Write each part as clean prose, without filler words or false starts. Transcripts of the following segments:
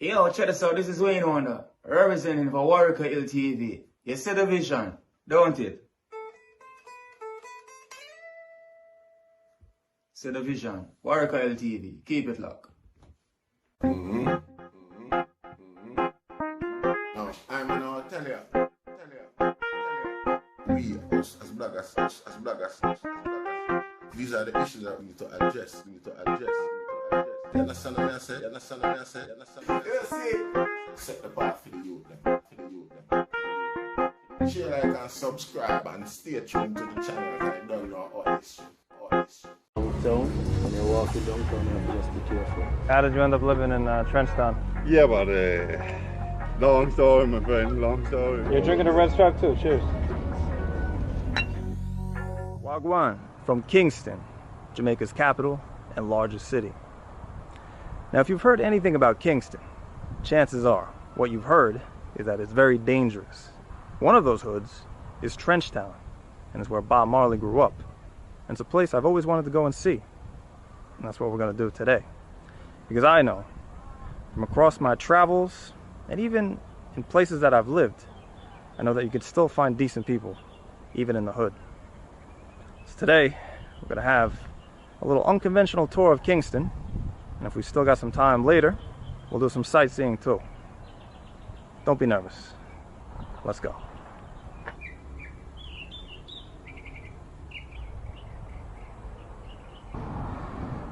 Yo, check this out. This is Wayne Wonder, representing for Warwick Hill TV. You see the vision, don't it? See the vision. Warwick Hill TV. Keep it locked. No, I'm gonna tell you. We, us as bloggers, these are the issues that we need to address. You understand what I say? You see? Set the path for the youth. Share, like, and subscribe and stay tuned to the channel. I don't know all this. Downtown, when you're walking downtown, you have to just be careful. How did you end up living in Trenchtown? Yeah, but long story, my friend, long story. You're drinking a red stripe too, cheers. Wagwan from Kingston, Jamaica's capital and largest city. Now, if you've heard anything about Kingston, chances are what you've heard is that it's very dangerous. One of those hoods is Trenchtown, and it's where Bob Marley grew up. And it's a place I've always wanted to go and see. And that's what we're going to do today. Because I know, from across my travels, and even in places that I've lived, I know that you can still find decent people, even in the hood. So today, we're going to have a little unconventional tour of Kingston. And if we still got some time later, we'll do some sightseeing too. Don't be nervous. Let's go.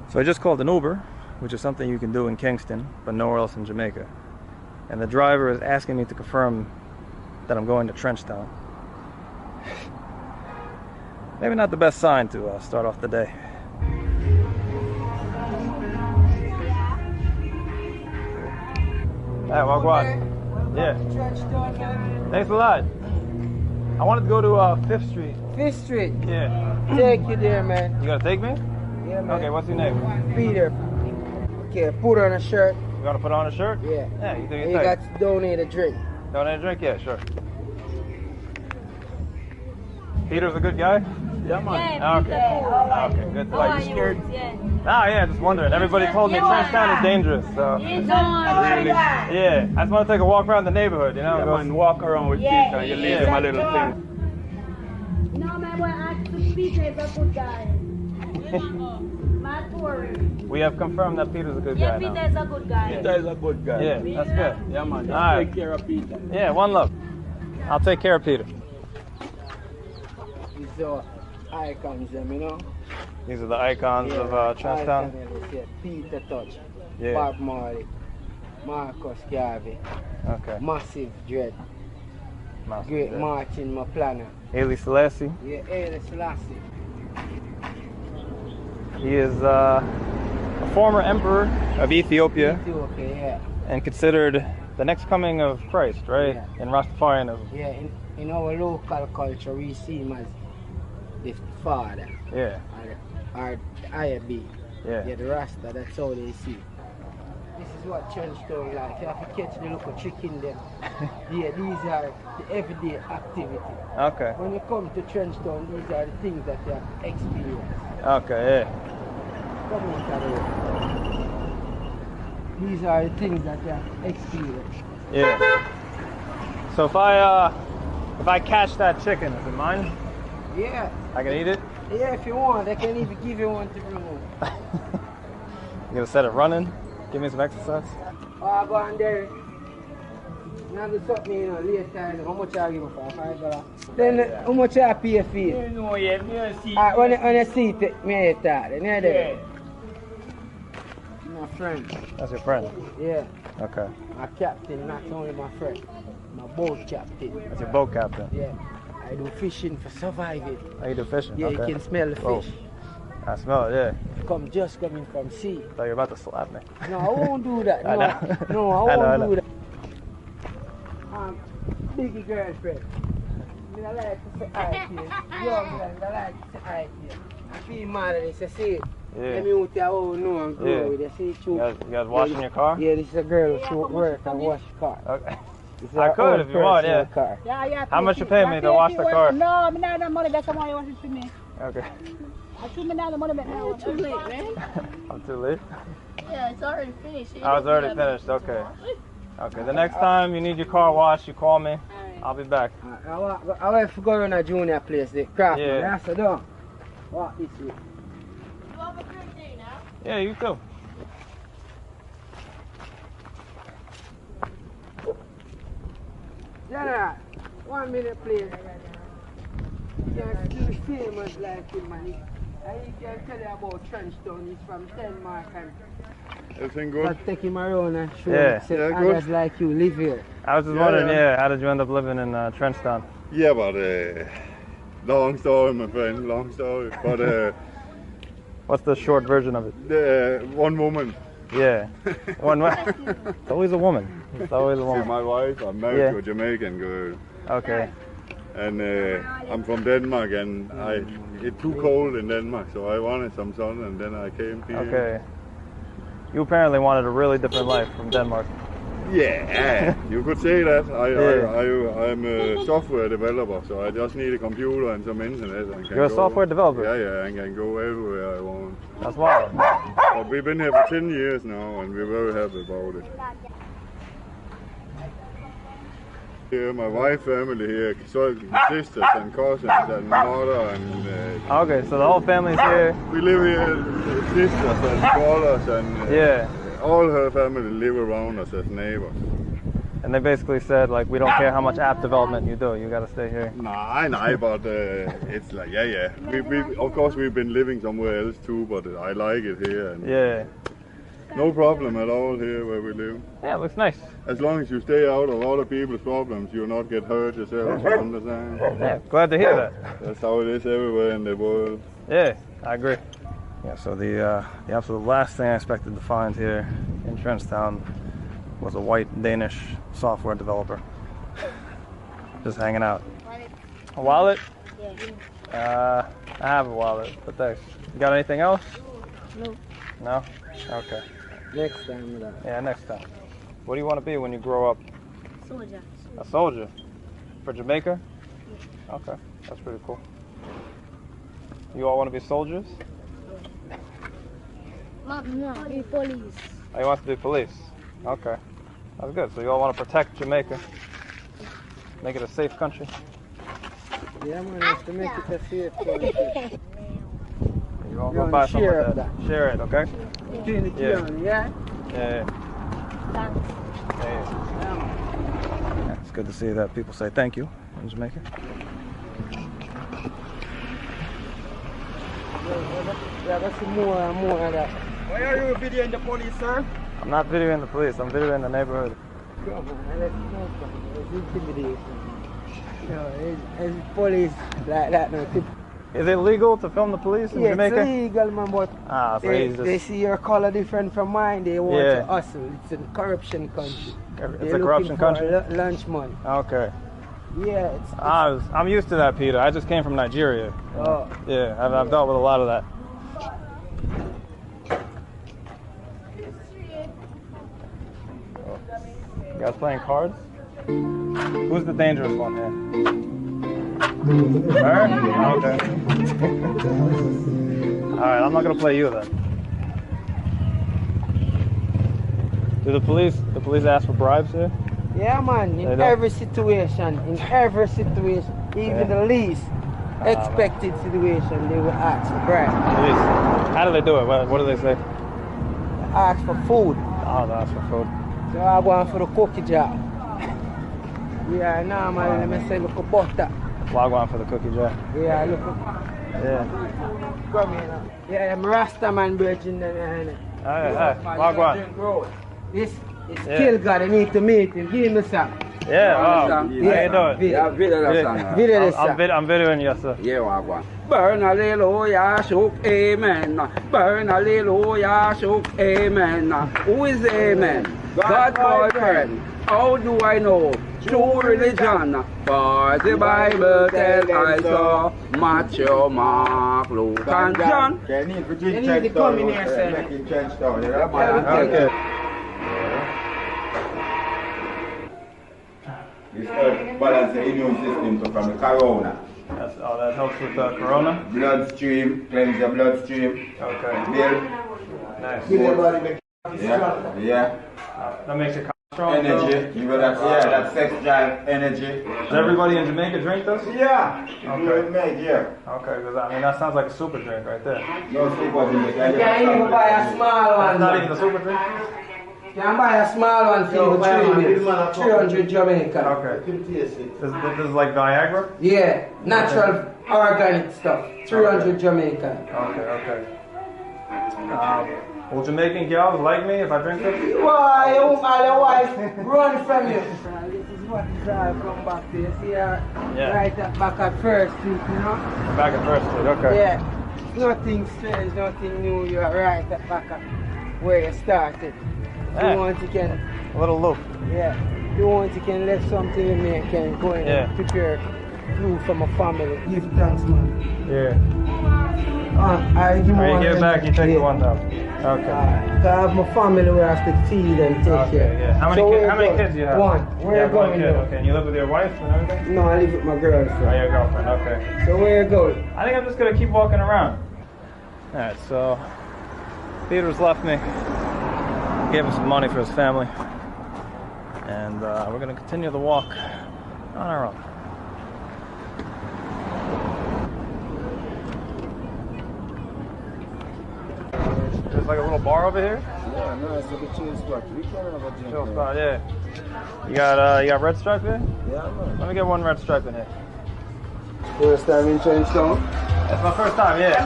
So I just called an Uber, which is something you can do in Kingston, but nowhere else in Jamaica. And the driver is asking me to confirm that I'm going to Trenchtown. Maybe not the best sign to start off the day. Hey, Wagwan. Yeah. Thanks a lot. I wanted to go to 5th Street. 5th Street? Yeah. Take you there, man. You gonna take me? Yeah, man. Okay, what's your name? Peter. Okay, put on a shirt. You gonna put on a shirt? Yeah. Yeah, you think you got to donate a drink. Donate a drink? Yeah, sure. Peter's a good guy? Yeah, man. Yeah, okay, good. How are you? Yeah. Ah, yeah, just wondering. Everybody told me Trenchtown is dangerous, so. Yeah, I just want to take a walk around the neighborhood, you know? Yeah, man, walk around with Peter, you leave him a little thing. No, man, I asked Peter is a good guy. My story. We have confirmed that Peter's a good guy. Yeah, Peter is a good guy. Peter is a good guy. Yeah, that's good. Yeah, man, just All right. take care of Peter. Yeah, one love. I'll take care of Peter. These are icons, you know? These are the icons of Trenchtown. Yeah, Peter Touch, Yeah. Bob Marley, Marcus Garvey, Okay. Massive Dread, Massive Great Dread. Martin McPlanner. Haile Selassie. Yeah, Haile Selassie. He is a former emperor of Ethiopia Ethiopia, yeah. and considered the next coming of Christ, right? Yeah. In Rastafarianism. Yeah, in our local culture, we see him as the father. Yeah. Or IB. Yeah. Yeah, the Rasta, that's how they see. This is what Trenchtown like. You have to catch the local chicken them. Yeah, these are the everyday activity. Okay. When you come to Trenchtown, these are the things that you have to experience. Okay, yeah. Come into the road. These are the things that you have to experience. Yeah. So if I catch that chicken, is it mine? Yeah. I can eat it? Yeah, if you want, I can even give you one to bring home. You gonna set it running? Give me some exercise? Oh, I go on there. Now do something, you know, later. How much I give you for? $5. Then how much I pay for you? No, yeah, me see. When you see it, me start. You know that? My friend. That's your friend? Yeah. Okay. My captain, not only my friend. My boat captain. That's your boat captain? Yeah. I do fishing for surviving. Oh, you do fishing? Yeah, okay. you can smell the Whoa. fish. I smell it, yeah. Just coming from sea. I thought you were about to slap me. No, I won't do that. No, I know. No, I I won't know. do that. Biggie girlfriend. I like to say hi to you. Young man, I like to say hi to you. I feel mad and it's a see. Yeah. Let me out there, oh no, and grow Yeah. with you. See, You guys washing your car? Yeah, this is a girl who work and wash car. Okay. This is I her could own if you want, personal yeah. Car. Yeah. How much you pay me to wash the car? No, I'm not the money. That's the money you want to me. Okay. I told me now the money back now. Too late, man. I'm too late? Yeah, it's already finished. I was already finished, okay. Okay, the next time you need your car washed, you call me. I'll be back. I want to go around a junior place, the craft. Yeah. That's a dog. Walk this way. Yeah, you too. General, 1 minute please. You can still famous like him, man. And he can tell you about Trenchtown. He's from Denmark and Everything good? but take him around and show Yeah. him. Say Yeah, others good. like you live here. I was just Yeah, wondering, yeah. how did you end up living in Trenchtown? Yeah, but long story, my friend, long story. But What's the short version of it? one woman, Yeah. One way. It's always a woman. It's always a she's woman. my wife. I'm married Yeah. to a Jamaican girl, Okay. and I'm from Denmark, and it's too cold in Denmark, so I wanted some sun, and then I came here. Okay. You apparently wanted a really different life from Denmark. Yeah, you could say that. Yeah. I'm a software developer, so I just need a computer and some internet. And can You're a go, software developer? Yeah, and can go everywhere I want. That's wild. But we've been here for 10 years now, and we're very happy about it. Here, my wife family here, so sisters and cousins and mother and Okay, so the whole family's here. we live here, sisters and brothers and Yeah. all her family live around us as neighbors. And they basically said, like, we don't care how much app development you do, you gotta stay here. Nah, but it's like, yeah. We of course, we've been living somewhere else too, but I like it here. And Yeah. no problem at all here where we live. Yeah, it looks nice. As long as you stay out of other people's problems, you'll not get hurt yourself, you understand? Yeah, glad to hear that. That's how it is everywhere in the world. Yeah, I agree. Yeah, so the absolute last thing I expected to find here in Trenchtown was a white Danish software developer. Just hanging out. A wallet? Yeah. I have a wallet, but thanks. You got anything else? No. No? Okay. Next time, brother. Yeah, next time. What do you want to be when you grow up? Soldier. A soldier? For Jamaica? Okay, that's pretty cool. You all want to be soldiers? No, be police. Oh, you want to be police? Okay, that's good. So you all want to protect Jamaica? Make it a safe country? Yeah, man, it's to make it a safe country. You all You're go buy on some share of of that. Share it, okay? Between the two, Yeah. of them, yeah? Yeah, Thanks. yeah. It's good to see that people say thank you in Jamaica. Yeah, that's more and more of that. Why are you videoing the police, sir? I'm not videoing the police, I'm videoing the neighborhood. Come on, let's know something. It's intimidation. You know, it's police like that now. Is it legal to film the police in Yeah, Jamaica? it's illegal, man, but Ah, so they, he's just... they see your color different from mine. They want Yeah. to hustle. It's a corruption country. It's a corruption country? Lunch money. Okay. Yeah, I'm used to that, Peter. I just came from Nigeria. Oh. Yeah, I've dealt with a lot of that. You guys playing cards? Who's the dangerous one here? Her? Okay. Alright, I'm not gonna play you then. Do the police ask for bribes here? yeah, man. They In don't. every situation, even the least expected situation, they will ask for bribe. Police. How do they do it? What do they say? Ask for food. Oh, they ask for food. So I go for the cookie jar. Yeah, now man, let me say look at butter. Log on for the cookie jar. Yeah, look. Yeah. Come here now. Yeah, I'm Rasta man virgin. Alright, log on. This is Yeah. Kill God. I need to meet him. Give me some. Yeah, wow. How Yeah. you doing? Yeah, video that song. Video this song. I'm videoing you, sir. Yeah, wagwan. Burn hallelujah, shook, amen. Burn hallelujah, shook, amen. Who is amen? God boyfriend. How do I know? True religion. For the Bible tells I saw Matthew, Mark, Luke, and John. They need to They need to come in here, sir. Making Trenchtown. Okay. This helps balance the immune system so from the corona. That helps with corona? Bloodstream, cleanse the bloodstream. Okay. Build. Nice. Yeah. That makes it Energy. You got that, yeah, that sex drive energy. Does everybody in Jamaica drink this? Yeah. Okay. Yeah. Okay, because I mean that sounds like a super drink right there. No super drink. You can't even buy a small one. That's not even a super drink? You can buy a small one for 300 Jamaican. Okay. This is like Viagra? Yeah, natural organic stuff. 300 Jamaican. Okay. Will Jamaican girls like me if I drink this? Why, your wife run from you. This is what I'll come back to. You see her right at back at First Street, you know? Back at First Street, okay. Yeah. Nothing strange, nothing new. You're right at back at where you started. Yeah. You want you can... A little loop. Yeah. You want you can let something in there, can go in and prepare food for my family. Give thanks, man. Yeah. I give Alright, you give it back, you take the 1,000. Okay. I have my family where I have to feed and take care. Yeah. How many kids do you have? One. Where you going? Okay. And you live with your wife and everything? No, I live with my girlfriend. Oh, your girlfriend. Okay. So where you going? I think I'm just gonna keep walking around. All right. So Peter's left me. Gave him some money for his family, and we're gonna continue the walk on our own. There's like a little bar over here. Yeah, no, it's like a chill spot. We can have a drink. Chill spot, yeah. You got red stripe here? Yeah, man. Let me get one red stripe in here. First time in Kingston? That's my first time, yeah.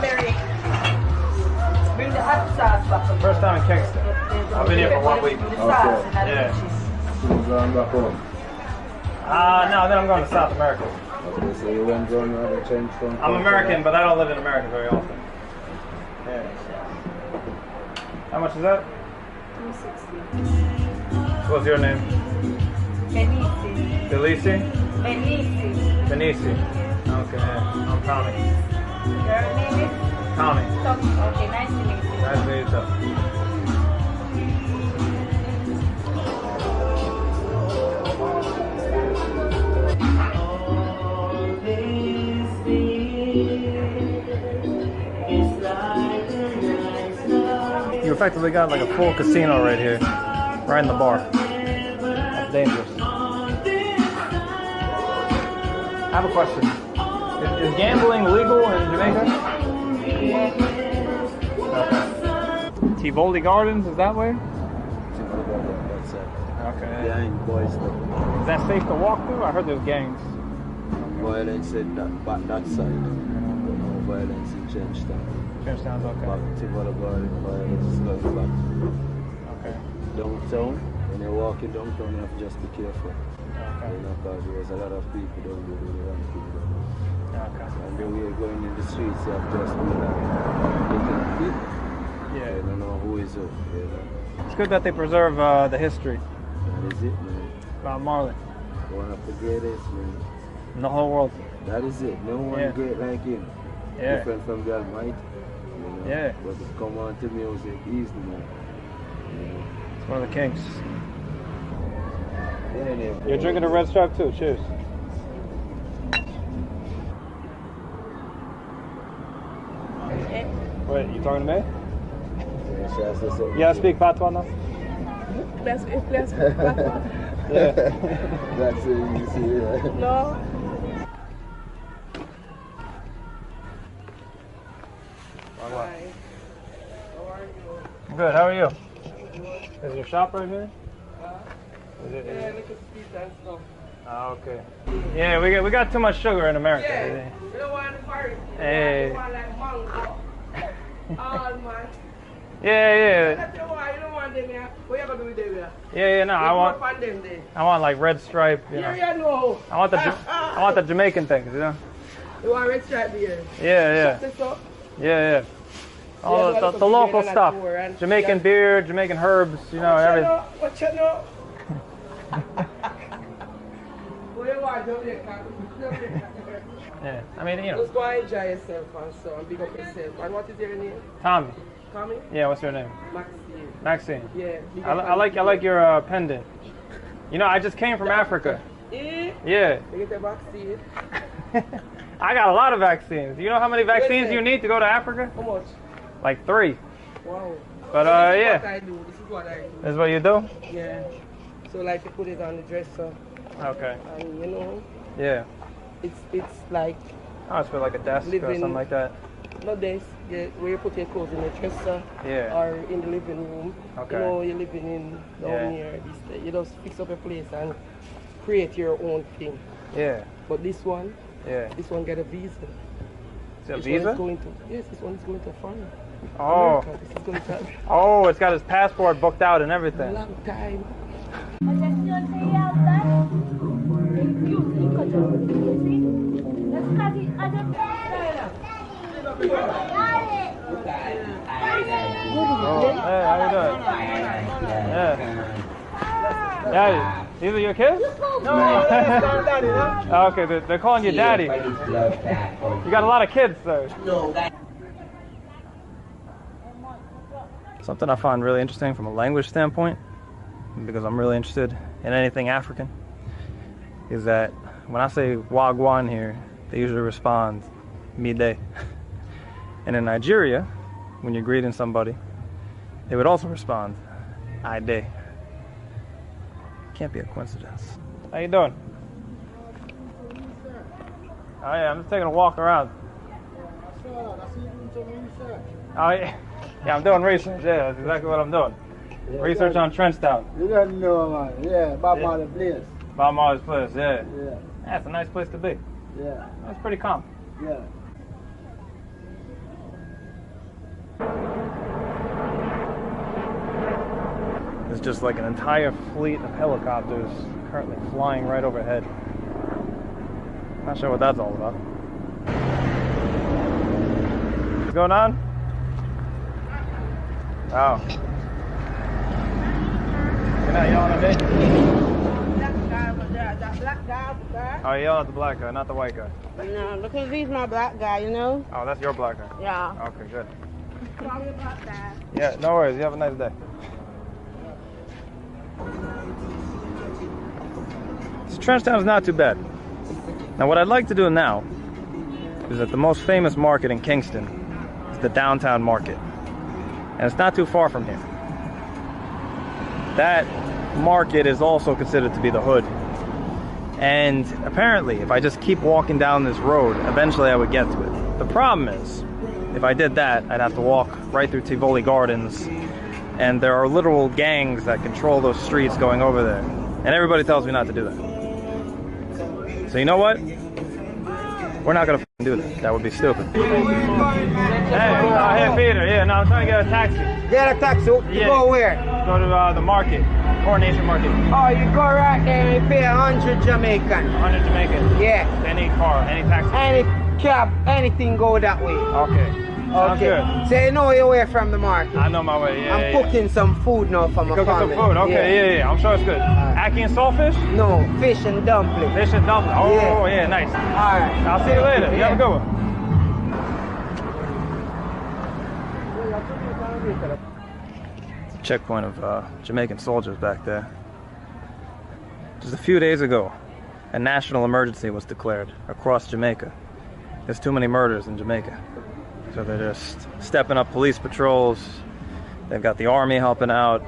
Bring the hot sauce back. First time in Kingston. I've been here for 1 week. Okay. Yeah. You going back home? No, then I'm going to South America. Okay, so you went down to Kingston. I'm American, but I don't live in America very often. Yeah. How much is that? 260. What's your name? Benici. Delisi? Benici. Benici. Okay, I'm Tommy. Your name is? Tommy. Okay, nice to meet you. Nice to meet you too. You effectively got like a full casino right here, right in the bar. That's dangerous. I have a question. Is gambling legal in Jamaica? Okay. Tivoli Gardens, is that way? That's it. Okay. Behind boys stuff. Is that safe to walk through? I heard there's gangs. Violence in that side. No violence in Kingston. Kingston's okay. Back Tivoli Garden, violence is going back. Okay. Downtown, when you're walking downtown, you have to just be careful. Okay. You know, because there's a lot of people down there doing the wrong thing. Okay. And then we are going in the streets, you have to just be like, looking at people. Yeah. You don't know who is who. You know? It's good that they preserve the history That is it, man. about Marley One of the greatest, man. in the whole world. That is it. No one Yeah. great like him. Yeah. Different from the Almighty. You know? Yeah. But to come on to music, he's the man. You know? It's one of the kings. Yeah, You're drinking a red stripe too. Cheers. Wait, you talking to me? You gotta speak patois now? Let's Yeah. That's it, you see, yeah. No. Hi. How are you? Good, how are you? Is your shop right here? Is it? Yeah, look at the pizza and stuff. Oh, okay. Yeah, we got too much sugar in America. Yeah, we don't want the party. Hey. We want like mango. All man. Yeah. That's why you don't want them here. What you gonna do with them here? Yeah, no, I want them then. I want like red stripe, you know. Yeah, no. I want the Jamaican things, you know. You want red stripe here? Yeah. This up. Yeah. All Yeah, the local like stuff. more, and- Jamaican beer, Jamaican herbs, you know, everything. What you know? What you want, Jamaica? Yeah, I mean, you know. Just go and enjoy yourself and so and pick up yourself. And what is your name? Tommy. Tommy? Yeah, what's your name? Maxine. Maxine. Yeah. big I up like your pendant. You know, I just came from Africa. Eh? Yeah. You get a vaccine. I got a lot of vaccines. You know how many vaccines you need to go to Africa? How much? Like 3. Wow. But This is yeah. what I do. This is what I do. This is what you do? Yeah. So like you put it on the dresser, Okay. and you know, Yeah. it's like Oh, it's for like a desk or Living- something like that. not this, where you put your clothes in the dresser Yeah. or in the living room. Okay. You know, you're living in down Yeah. here. You just fix up a place and create your own thing. Yeah. But this one get a visa. Is it a This visa? one is going to, yes, this one is going to foreign. Oh. America. This is going to Oh, it's got his passport booked out and everything. long time. Oh, hey, how you doing? Yeah. Yeah, these are your kids? No, oh, okay, they're calling you daddy. You got a lot of kids, sir. Something I find really interesting from a language standpoint, because I'm really interested in anything African, is that when I say wagwan here, they usually respond midday. And in Nigeria, when you're greeting somebody, they would also respond ide. Can't be a coincidence. How you doing? Oh yeah, I'm just taking a walk around. Oh yeah, yeah, I'm doing research. Yeah, that's exactly what I'm doing. Research on Trenchtown. You don't know, man. Yeah, Bob Marley place. Bob Marley's place. Yeah. Yeah, That's a nice place to be. yeah, That's pretty calm. yeah. There's just like an entire fleet of helicopters currently flying right overhead. Not sure what that's all about. What's going on? Oh. You're not yelling at me? Black guy. Oh, you're yelling at the black guy, not the white guy. No, because he's my black guy, you know? Oh, that's your black guy. Yeah. Okay, good. Sorry about that. Yeah, no worries. You have a nice day. So Trenchtown is not too bad. Now what I'd like to do now is that the most famous market in Kingston is the downtown market. And it's not too far from here. That market is also considered to be the hood. And apparently, if I just keep walking down this road, eventually I would get to it. The problem is, if I did that, I'd have to walk right through Tivoli Gardens, and there are literal gangs that control those streets going over there. And everybody tells me not to do that. So you know what? We're not gonna do that. That would be stupid. Hey, Peter. Yeah, no, I'm trying to get a taxi. Get a taxi. Yeah. Go where? Go to the market, Coronation Market. Oh, you go right there and pay 100 Jamaican. 100 Jamaican. Yeah. Any car, any taxi. Any cab, anything go that way. Okay. Sounds good. So you know your way from the market. I know my way. Yeah. I'm cooking some food now for my Cooking family. some food. Okay. Yeah. I'm sure it's good. Ackee and saltfish. No, fish and dumpling. Fish and dumpling. Oh, yeah, nice. All right. I'll see you later. You have a good one. Checkpoint of Jamaican soldiers back there. Just a few days ago, a national emergency was declared across Jamaica. There's too many murders in Jamaica. So they're just stepping up police patrols. They've got the army helping out.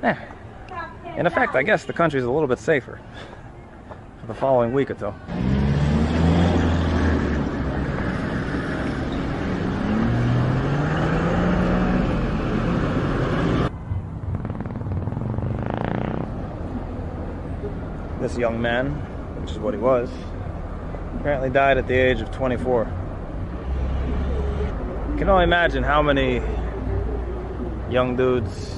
Yeah. In effect, I guess the country's a little bit safer for the following week or so. This young man, which is what he was, apparently died at the age of 24. You can only imagine how many young dudes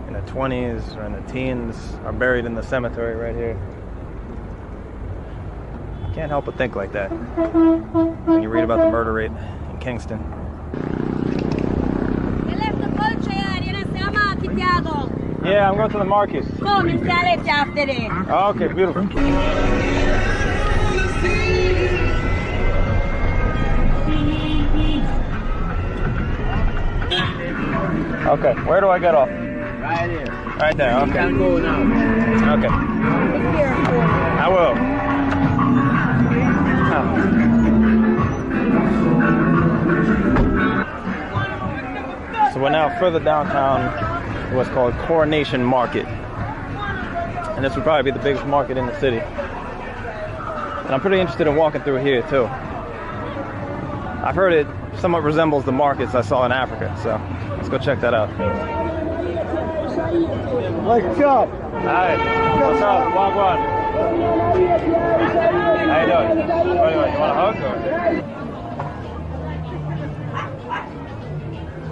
in their 20s or in their teens are buried in the cemetery right here. Can't help but think like that when you read about the murder rate in Kingston. Yeah, I'm going to the market. Come and sell it after this. Okay, beautiful. Okay, where do I get off? Right here. Right there, okay. You can go now. Okay. I will. So we're now further downtown to what's called Coronation Market. And this would probably be the biggest market in the city. And I'm pretty interested in walking through here too. I've heard it somewhat resembles the markets I saw in Africa, so let's go check that out. What's up? Hi. What's up? Walk on. How you doing? What do you want? You want a hug? Or?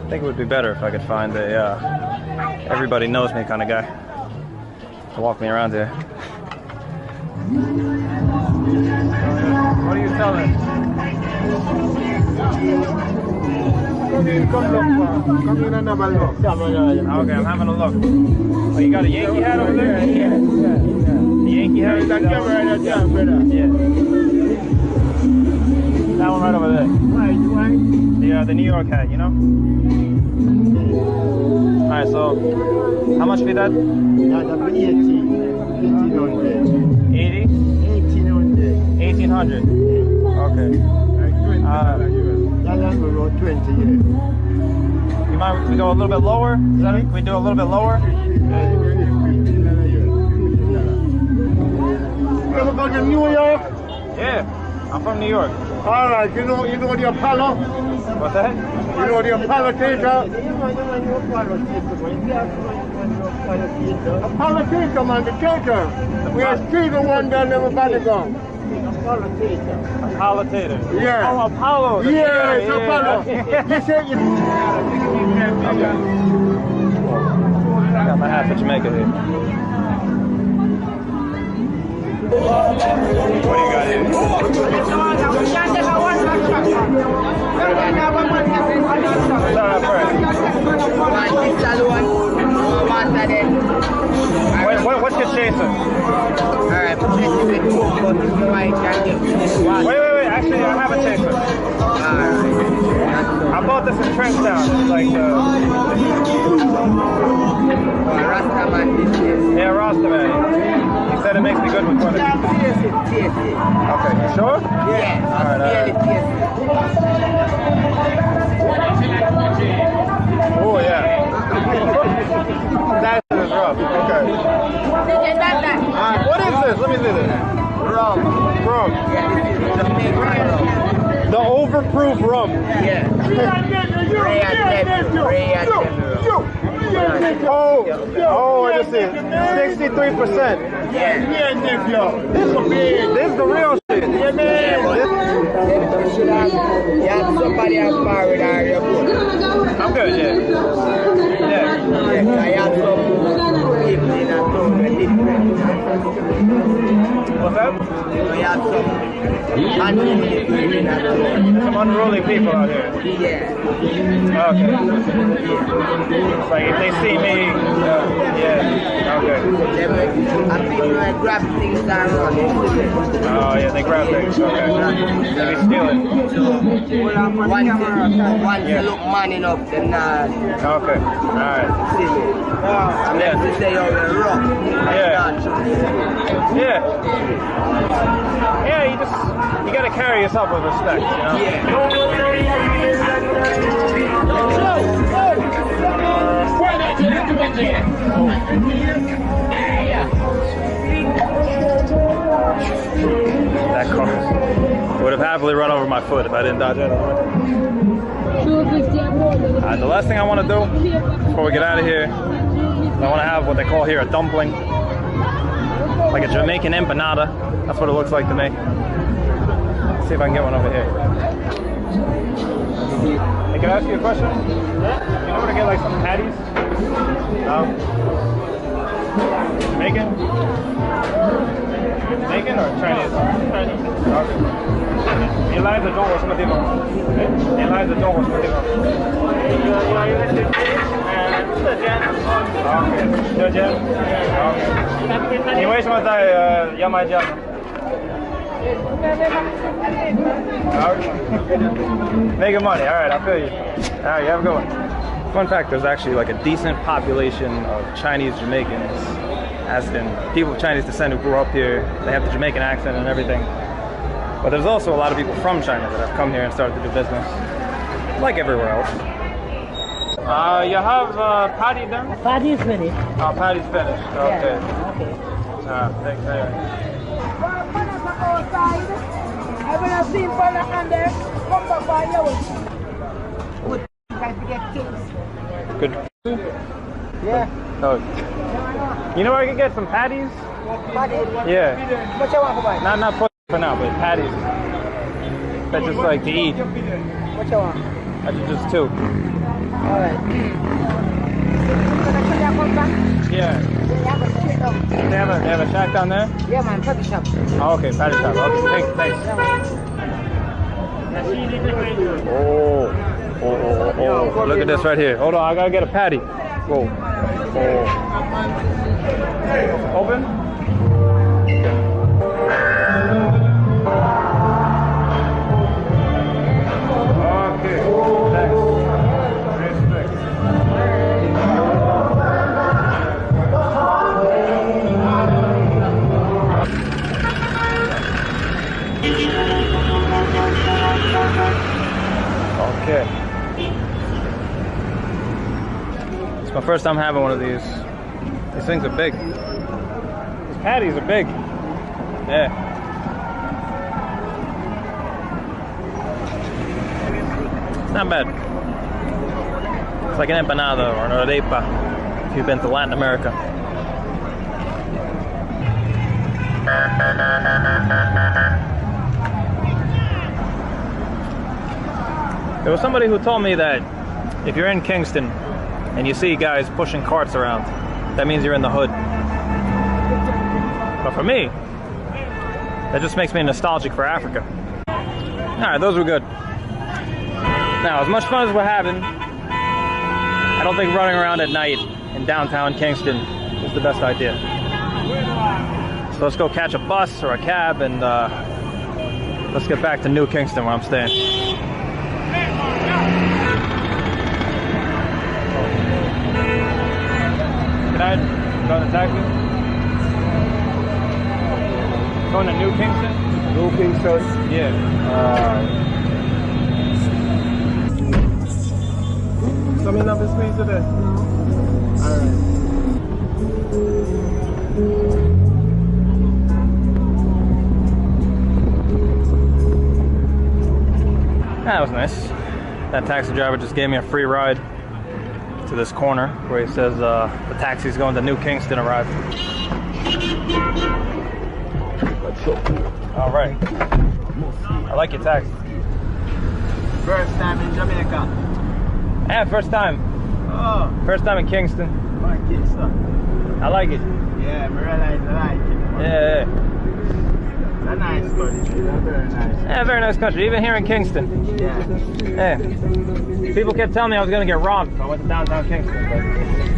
I think it would be better if I could find a everybody knows me kind of guy to walk me around here. What are you selling? Come in and have a look. Okay, I'm having a look. Oh, you got a Yankee hat over there? Yeah. The Yankee hat? That camera right there, brother. Yeah. That one right over there. Right. The New York hat, you know? Alright, so how much for that? That'll be 1800. 80? 1800. 1800. Okay. That's about 20 years. You mind if we go a little bit lower? Is that it? Can we do a little bit lower? You ever go to New York? Yeah, I'm from New York. Alright, you know the Apollo? What's that? You know the Apollo Theater? Apollo Theater, man, the theater. We are still the one that everybody go. Apollo Theater. Apollo Theater. Yeah. Oh, Apollo. Yeah, it's Apollo. You say you... Okay. I got my hat for Jamaica here. What do you got here? What's your chaser? Wait. Actually, I have a chaser. I bought this in Trenchtown. It's like Rastaman business. Yeah, Rastaman. He said it makes me good with women. Taste it. Okay, you sure? Yeah, Alright. taste Oh, yeah. That is rough. Okay. What is this? Let me see this. Rum. Yeah, this is Jamaican rum. The overproof rum. Yeah. Ray and Oh, I just see it. 63%. Yeah. This is the real shit. Yeah, man. You have somebody else borrowed our report. I'm good, yeah. I have some people in a town with different. What's that? I have some unruly people in a town. Some unruly people out here. Yeah. Okay. It's like if they see me, yeah. Okay. And people like grab things and run. Oh yeah, they grab things. Okay. They steal it. Once you look man enough, then Okay. Alright. I'm going to say you're rough. Yeah, you gotta carry yourself with respect, you know? That car would have happily run over my foot if I didn't dodge out of it. The last thing I want to do before we get out of here, I want to have what they call here a dumpling, like a Jamaican empanada. That's what it looks like to me. Let's see if I can get one over here. Hey, can I ask you a question? You know where to get like some patties? No? Jamaican? Jamaican or Chinese? Chinese. Okay. Eliza Joe was motivo. Eliza Joe was motivo. Okay. Jen? Okay. 你为什么在牙买加？ Making money. All right, I'll feel you. All right, you have a good one. Fun fact, there's actually like a decent population of Chinese Jamaicans, as in people of Chinese descent who grew up here. They have the Jamaican accent and everything. But there's also a lot of people from China that have come here and started to do business, like everywhere else. You have patty done? Patty's finished. Oh, patty's finished. Okay. Yeah, okay. Thanks very much. Outside, I'm gonna see Pana and there. Come back by you. Good. Try to get things. Good. Yeah. Oh. You know where I can get some patties? Patty. Yeah. What you want to buy? Not for now, but patties. That's just like to eat. What you want? I just two. Alright. Yeah. They have a shack down there? Yeah, man, patty shop. Oh, okay, patty shop. Okay, thanks. Oh. Look at this right here. Hold on, I gotta get a patty. Whoa. Oh. Open? Okay, thanks. Respect. Okay. It's my first time having one of these. These things are big. These patties are big. Yeah. Not bad. It's like an empanada or an arepa if you've been to Latin America. There was somebody who told me that if you're in Kingston and you see guys pushing carts around, that means you're in the hood. But for me, that just makes me nostalgic for Africa. Alright, those were good. Now, as much fun as we're having, I don't think running around at night in downtown Kingston is the best idea. So let's go catch a bus or a cab and let's get back to New Kingston where I'm staying. Can I go on the taxi? Going to New Kingston? New Kingston? Yeah. Coming up this way today? Alright. That was nice. That taxi driver just gave me a free ride to this corner where he says the taxi's going to New Kingston arrived. All right. I like your taxi. First time in Jamaica. Yeah, first time. Oh. First time in Kingston. Oh, Kingston. I like it. Yeah, I realize I like it. Yeah. It's a nice country. It's very nice. Yeah, very nice country. Even here in Kingston. Yeah. Yeah. People kept telling me I was going to get robbed if I went to downtown Kingston, but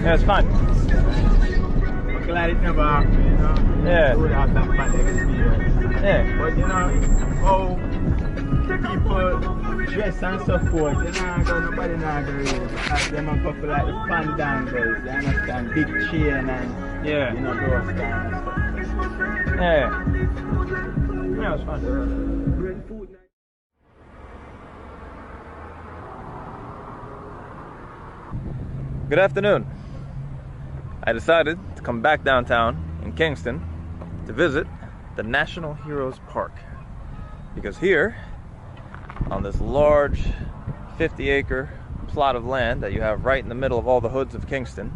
yeah, it's fine. I'm glad it never happened, you know? Yeah. We have that fun experience. Yeah. But you know, how people dress and so forth, you know, nobody not going to because them are couple like the fan dangles, you understand? Big chain and, Yeah. you know, those kind of stuff. Yeah. Yeah, it was fun. Good afternoon. I decided to come back downtown in Kingston to visit the National Heroes Park. Because here, on this large 50-acre plot of land that you have right in the middle of all the hoods of Kingston,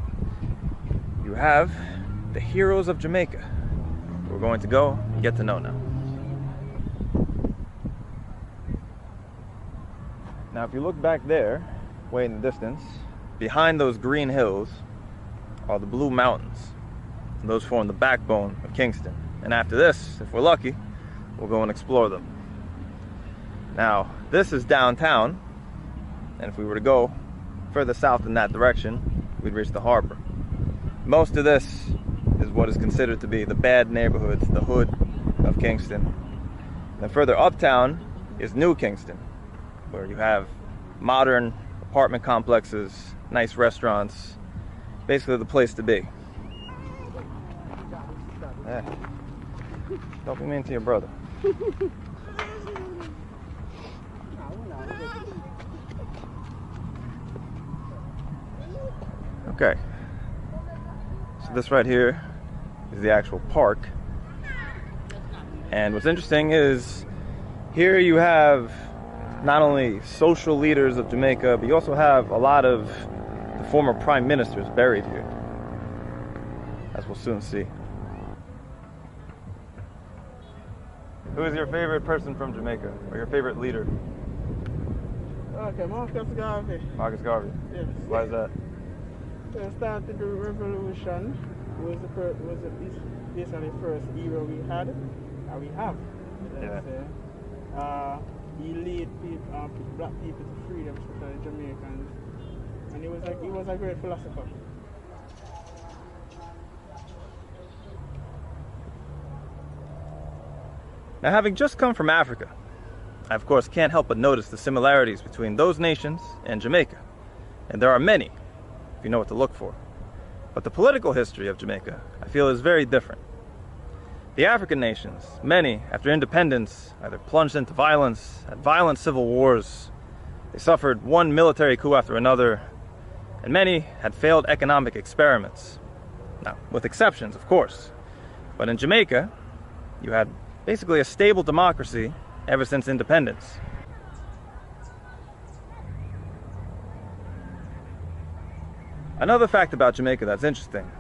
you have the Heroes of Jamaica. We're going to go and get to know now. Now, if you look back there, way in the distance, behind those green hills are the Blue Mountains. And those form the backbone of Kingston. And after this, if we're lucky, we'll go and explore them. Now, this is downtown, and if we were to go further south in that direction, we'd reach the harbor. Most of this is what is considered to be the bad neighborhoods, the hood of Kingston. And further uptown is New Kingston, where you have modern apartment complexes, nice restaurants, basically the place to be. Yeah. Don't be mean to your brother. Okay. So this right here is the actual park. And what's interesting is here you have not only social leaders of Jamaica, but you also have a lot of the former prime ministers buried here, as we'll soon see. Who is your favorite person from Jamaica, or your favorite leader? Okay, Marcus Garvey. Marcus Garvey. Yes. Why is that? He started the revolution. Was basically the first era we had, and we have. Yeah. He led black people to freedom, especially Jamaicans, and he was a great philosopher. Now, having just come from Africa, I of course can't help but notice the similarities between those nations and Jamaica. And there are many, if you know what to look for. But the political history of Jamaica, I feel, is very different. The African nations, many, after independence, either plunged into violence, had violent civil wars, they suffered one military coup after another, and many had failed economic experiments. Now, with exceptions, of course. But in Jamaica, you had basically a stable democracy ever since independence. Another fact about Jamaica that's interesting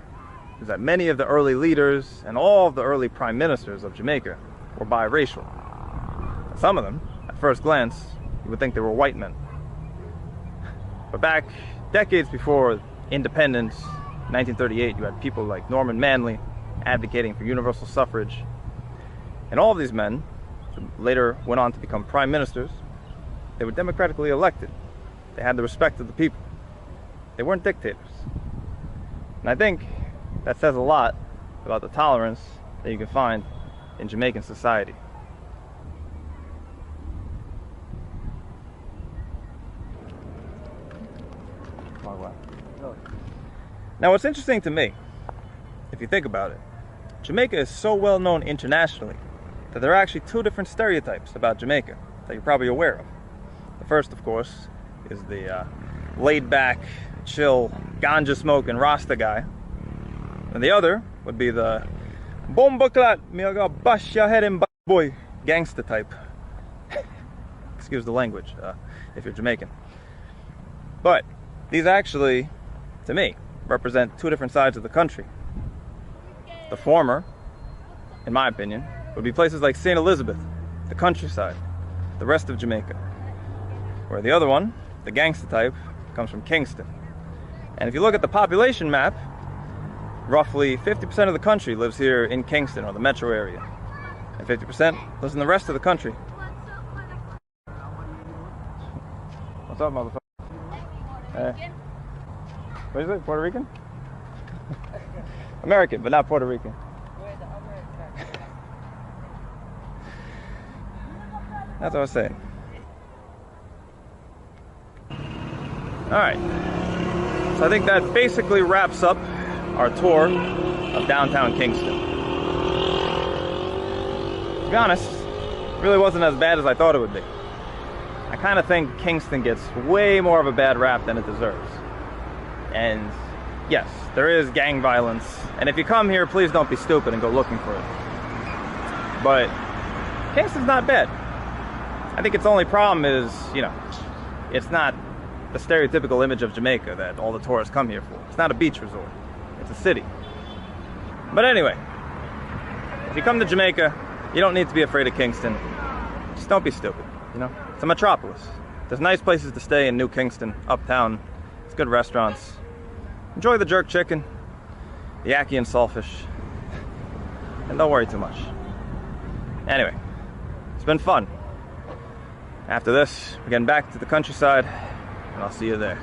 is that many of the early leaders and all of the early prime ministers of Jamaica were biracial. Some of them, at first glance, you would think they were white men. But back decades before independence, 1938, you had people like Norman Manley advocating for universal suffrage. And all of these men, who later went on to become prime ministers, they were democratically elected. They had the respect of the people. They weren't dictators. And I think that says a lot about the tolerance that you can find in Jamaican society. Now, what's interesting to me, if you think about it, Jamaica is so well known internationally that there are actually two different stereotypes about Jamaica that you're probably aware of. The first, of course, is the laid-back, chill, ganja-smoking Rasta guy. And the other would be the bomba clat, me I got bash your head in boy gangster type. Excuse the language, if you're Jamaican. But these actually, to me, represent two different sides of the country. The former, in my opinion, would be places like St. Elizabeth, the countryside, the rest of Jamaica. Where the other one, the gangster type, comes from Kingston. And if you look at the population map, roughly 50% of the country lives here in Kingston, or the metro area. And 50% lives in the rest of the country. What's up, motherfucker? Hey. What is it? Puerto Rican? American, but not Puerto Rican. That's what I was saying. Alright. So I think that basically wraps up our tour of downtown Kingston. To be honest, it really wasn't as bad as I thought it would be. I kind of think Kingston gets way more of a bad rap than it deserves. And yes, there is gang violence. And if you come here, please don't be stupid and go looking for it. But Kingston's not bad. I think its only problem is, you know, it's not the stereotypical image of Jamaica that all the tourists come here for. It's not a beach resort. It's a city. But anyway, if you come to Jamaica, you don't need to be afraid of Kingston. Just don't be stupid, you know? It's a metropolis. There's nice places to stay in New Kingston, uptown. It's good restaurants. Enjoy the jerk chicken, the ackee and saltfish, and don't worry too much. Anyway, it's been fun. After this, we're getting back to the countryside, and I'll see you there.